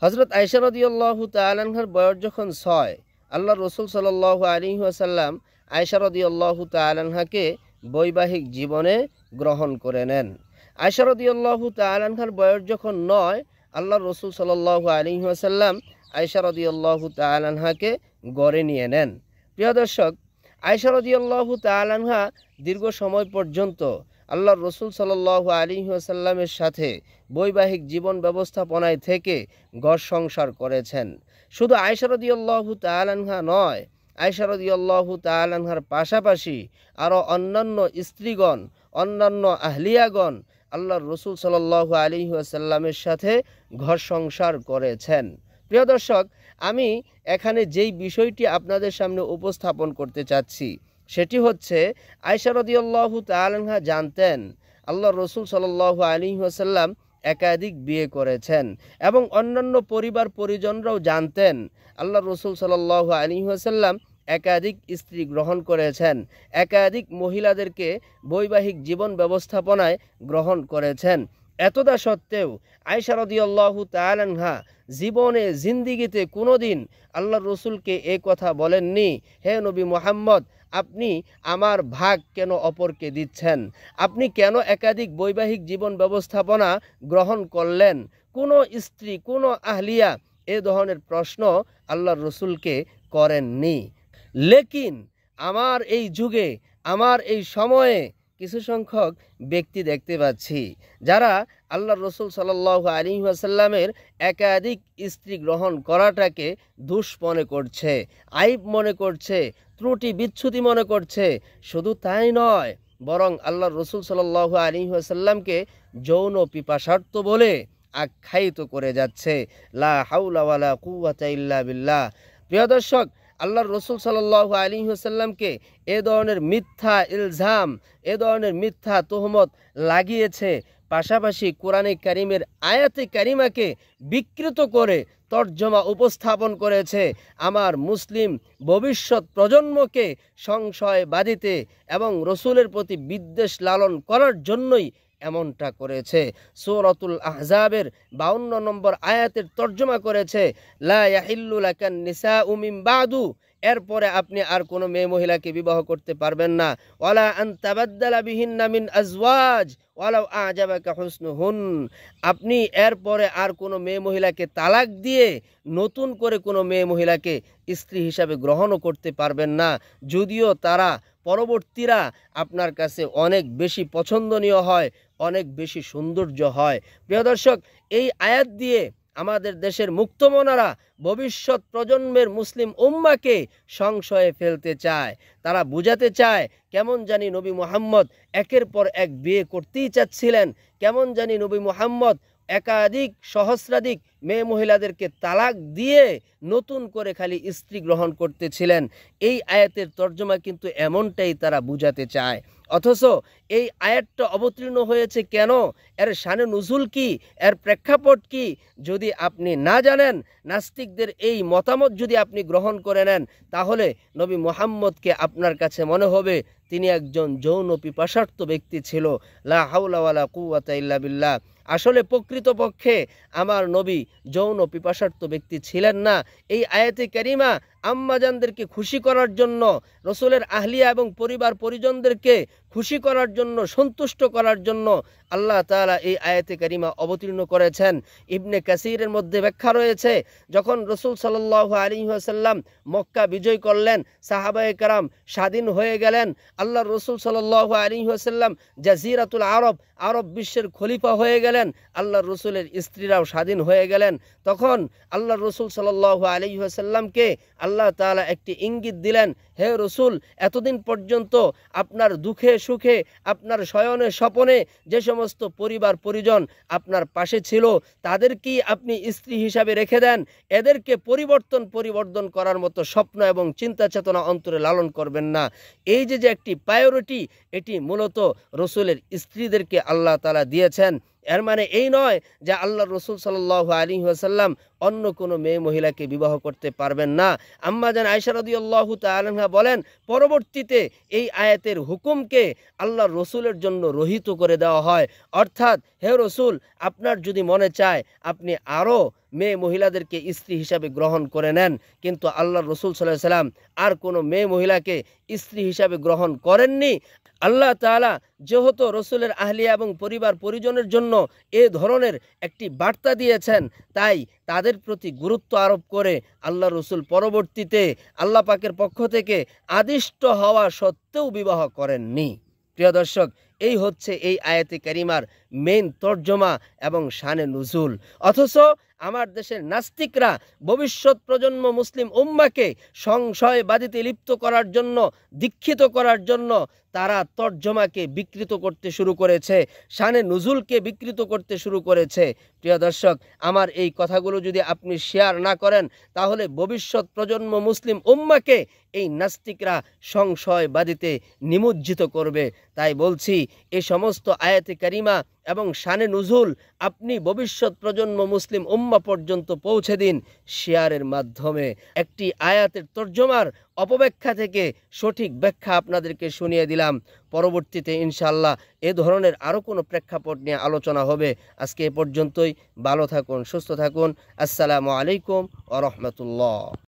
হযরত আয়েশা রাদিয়াল্লাহু তাআলা আনহার বয়স যখন 6, আল্লাহর রাসূল সাল্লাল্লাহু আলাইহি ওয়াসাল্লাম আয়েশা রাদিয়াল্লাহু তাআলা আনহাকে বৈবাহিক জীবনে গ্রহণ করে নেন। আয়েশা রাদিয়াল্লাহু তাআলা আনহার বয়স যখন 9, আল্লাহর রাসূল সাল্লাল্লাহু আলাইহি ওয়াসাল্লাম আয়েশা রাদিয়াল্লাহু তাআলা আনহাকে গড়ে নিয়ে নেন। প্রিয় দর্শক, আয়েশা রাদিয়াল্লাহু তাআলা আনহা দীর্ঘ সময় পর্যন্ত আল্লাহর রাসূল সাল্লাল্লাহু আলাইহি ওয়াসাল্লামের সাথে বৈবাহিক জীবন ব্যবস্থাপনায় থেকে ঘর সংসার করেছেন। শুধু আয়েশা রাদিয়াল্লাহু তাআলা আনহা নয়, আয়েশা রাদিয়াল্লাহু তাআলা আনহার পাশাপাশি আরও অন্যান্য স্ত্রীগণ, অন্যান্য আহলিয়াগণ আল্লাহর রাসূল সাল্লাল্লাহু আলাইহি ওয়াসাল্লামের সাথে ঘর সংসার করেছেন। প্রিয় দর্শক, আমি এখানে যেই বিষয়টি আপনাদের সামনে উপস্থাপন করতে চাচ্ছি সেটি হচ্ছে, আয়েশা রাদিয়াল্লাহু তাআলা আনহা জানতেন আল্লাহর রাসূল সাল্লাল্লাহু আলাইহি ওয়াসাল্লাম একাধিক বিয়ে করেছেন এবং অন্যান্য পরিবার পরিজনরাও জানতেন আল্লাহর রাসূল সাল্লাল্লাহু আলাইহি ওয়াসাল্লাম একাধিক স্ত্রী গ্রহণ করেছেন, একাধিক মহিলাদেরকে বৈবাহিক জীবন ব্যবস্থাপনায় গ্রহণ করেছেন। এতদা সত্ত্বেও আয়েশা রাদিয়াল্লাহু তাআলা আনহা জীবনে জিন্দিগিতে কোনোদিন আল্লাহর রসুলকে এ কথা বলেননি, হে নবী মুহাম্মদ, আপনি আমার ভাগ কেন অপরকে দিচ্ছেন? আপনি কেন একাধিক বৈবাহিক জীবন ব্যবস্থাপনা গ্রহণ করলেন? কোনো স্ত্রী, কোনো আহলিয়া এ ধরনের প্রশ্ন আল্লাহর রসুলকে করেননি। লেকিন আমার এই যুগে, আমার এই সময়ে কিছু সংখ্যক ব্যক্তি দেখতে পাচ্ছি যারা আল্লাহর রাসূল সাল্লাল্লাহু আলাইহি ওয়াসাল্লামের একাধিক স্ত্রী গ্রহণ করাটাকে দোষ মনে করছে, আইব মনে করছে, ত্রুটি বিচ্ছুতি মনে করছে। শুধু তাই নয়, বরং আল্লাহর রাসূল সাল্লাল্লাহু আলাইহি ওয়াসাল্লামকে যৌন পিপাসার্থ বলে আখ্যায়িত করে যাচ্ছে। লা হাওলা ওয়ালা কুওয়াতা ইল্লা বিল্লাহ। প্রিয় দর্শক, আল্লাহর রাসূল সাল্লাল্লাহু আলাইহি ওয়াসাল্লামকে এ ধরনের মিথ্যা ইলজাম, এ ধরনের মিথ্যা তোহমত লাগিয়েছে, পাশাপাশি কোরআনে কারিমের আয়াতে কারিমাকে বিকৃত করে তর্জমা উপস্থাপন করেছে আমার মুসলিম ভবিষ্যৎ প্রজন্মকে সংশয় বাঁধিতে এবং রসুলের প্রতি বিদ্বেষ লালন করার জন্যই এমনটা করেছে। সূরাতুল আহজাবের 52 নম্বর আয়াতের তর্জমা করেছে, লা ইয়াহিল্লু লাকান নিসাউ মিন বাদু, এরপরে আপনি আর কোনো মেয়ে মহিলাকে বিবাহ করতে পারবেন না। ওয়ালা আন তাবাদ্দালা বিহিন্না মিন আজওয়াজ ওয়ালাউ আ'জাবাকা হুসনুহুন, আপনি এরপরে আর কোনো মেয়ে মহিলাকে তালাক দিয়ে নতুন করে কোনো মেয়ে মহিলাকে স্ত্রী হিসাবে গ্রহণও করতে পারবেন না, যদিও তারা পরবর্তীরা আপনার কাছে অনেক বেশি পছন্দনীয় হয়, অনেক বেশি সৌন্দর্য হয়। প্রিয় দর্শক, এই আয়াত দিয়ে আমাদের দেশের মুক্তমনারা ভবিষ্যৎ প্রজন্মের মুসলিম উম্মাকে সংশয়ে ফেলতে চায়। তারা বুঝাতে চায় কেমন জানি নবী মুহাম্মদ একের পর এক বিয়ে করতেই চাচ্ছিলেন, কেমন জানি নবী মুহাম্মদ একাধিক সহস্রাধিক মেয়ে মহিলাদেরকে তালাক দিয়ে নতুন করে খালি স্ত্রী গ্রহণ করতেছিলেন। এই আয়াতের তর্জমা কিন্তু এমনটাই তারা বুঝাতে চায়। অথচ এই আয়াতটা অবতীর্ণ হয়েছে কেন, এর শানে নুজুল কি, এর প্রেক্ষাপট কি, যদি আপনি না জানেন, নাস্তিকদের এই মতামত যদি আপনি গ্রহণ করে নেন, তাহলে নবী মুহাম্মদকে আপনার কাছে মনে হবে তিনি একজন যৌন পিপাসার্থ ব্যক্তি ছিল। লা হাওলা ওয়ালা কুওয়াতা ইল্লা বিল্লাহ। আসলে প্রকৃতপক্ষে আমার নবী যৌন পিপাসার্থ ব্যক্তি ছিলেন না। এই আয়াতে কারিমা আম্মাজানদেরকে খুশি করার জন্য, রসুলের আহলিয়া এবং পরিবার পরিজনদেরকে খুশি করার জন্য, সন্তুষ্ট করার জন্য আল্লাহ তাআলা এই আয়াতে কারিমা অবতীর্ণ করেছেন। ইবনে কাসিরের মধ্যে ব্যাখ্যা রয়েছে, যখন রসুল সাল্লাল্লাহু আলাইহি ওয়াসাল্লাম মক্কা বিজয় করলেন, সাহাবায়ে কেরাম স্বাধীন হয়ে গেলেন, আল্লাহর রসুল সাল্লাল্লাহু আলাইহি ওয়াসাল্লাম জাজিরাতুল আরব, আরব বিশ্বের খলিফা হয়ে গেলেন, আল্লাহর রসুলের স্ত্রীরাও স্বাধীন হয়ে গেলেন। তখন আল্লাহর রসুল সাল্লাল্লাহু আলাইহি ওয়াসাল্লামকে আল্লাহ তাআলা একটি ইঙ্গিত দিলেন, হে রসুল, এতদিন পর্যন্ত আপনার দুঃখে সুখে, আপনার শয়নে স্বপনে যে সমস্ত পরিবার পরিজন আপনার পাশে ছিল, তাদেরকেই আপনি স্ত্রী হিসাবে রেখে দেন, এদেরকে পরিবর্তন করার মতো স্বপ্ন এবং চিন্তা চেতনা অন্তরে লালন করবেন না। এই যে একটি প্রায়োরিটি, এটি মূলত রসুলের স্ত্রীদেরকে আল্লাহ তাআলা দিয়েছেন। এর মানে এই নয় যে আল্লাহর রসুল সাল্লাল্লাহু আলাইহি ওয়াসাল্লাম অন্য কোনো মেয়ে মহিলাকে বিবাহ করতে পারবেন না। আম্মাজান আয়েশা রাদিয়াল্লাহু তাআলা আনহা বলেন, পরবর্তীতে এই আয়াতের হুকুমকে আল্লাহর রসুলের জন্য রহিত করে দেওয়া হয়। অর্থাৎ, হে রসুল, আপনার যদি মনে চায় আপনি আরও মেয়ে মহিলাদেরকে স্ত্রী হিসাবে গ্রহণ করে নেন, কিন্তু আল্লাহর রাসূল সাল্লাল্লাহু আলাইহি সাল্লাম আর কোনো মেয়ে মহিলাকে স্ত্রী হিসাবে গ্রহণ করেননি। আল্লাহ তাআলা যেহেতু রসুলের আহলিয়া এবং পরিবার পরিজনের জন্য এ ধরনের একটি বার্তা দিয়েছেন, তাই তাদের প্রতি গুরুত্ব আরোপ করে আল্লাহ রসুল পরবর্তীতে আল্লাহ পাকের পক্ষ থেকে আদিষ্ট হওয়া সত্ত্বেও বিবাহ করেননি। প্রিয় দর্শক, এই হচ্ছে এই আয়াতে কারিমার মেইন তর্জমা এবং শানে নুজুল। অথচ আমার দেশের নাস্তিকরা ভবিষ্যৎ প্রজন্ম মুসলিম উম্মাকে সংশয়বাদিতে লিপ্ত করার জন্য, দীক্ষিত করার জন্য তারা তর্জমাকে বিকৃত করতে শুরু করেছে, শানে নুজুলকে বিকৃত করতে শুরু করেছে। প্রিয় দর্শক, আমার এই কথাগুলো যদি আপনি শেয়ার না করেন, তাহলে ভবিষ্যৎ প্রজন্ম মুসলিম উম্মাকে এই নাস্তিকরা সংশয়বাদিতে নিমজ্জিত করবে। তাই বলছি, এই সমস্ত আয়াতে কারিমা এবং শানে নুজুল আপনি ভবিষ্যৎ প্রজন্ম মুসলিম উম্মা পর্যন্ত পৌঁছে দিন শেয়ারের মাধ্যমে। একটি আয়াতের তর্জমার অপব্যাখ্যা থেকে সঠিক ব্যাখ্যা আপনাদেরকে শুনিয়ে দিলাম। পরবর্তীতে ইনশাআল্লাহ এ ধরনের আরও কোনো প্রেক্ষাপট নিয়ে আলোচনা হবে। আজকে এ পর্যন্তই। ভালো থাকুন, সুস্থ থাকুন। আসসালামু আলাইকুম ওয়া রাহমাতুল্লাহ।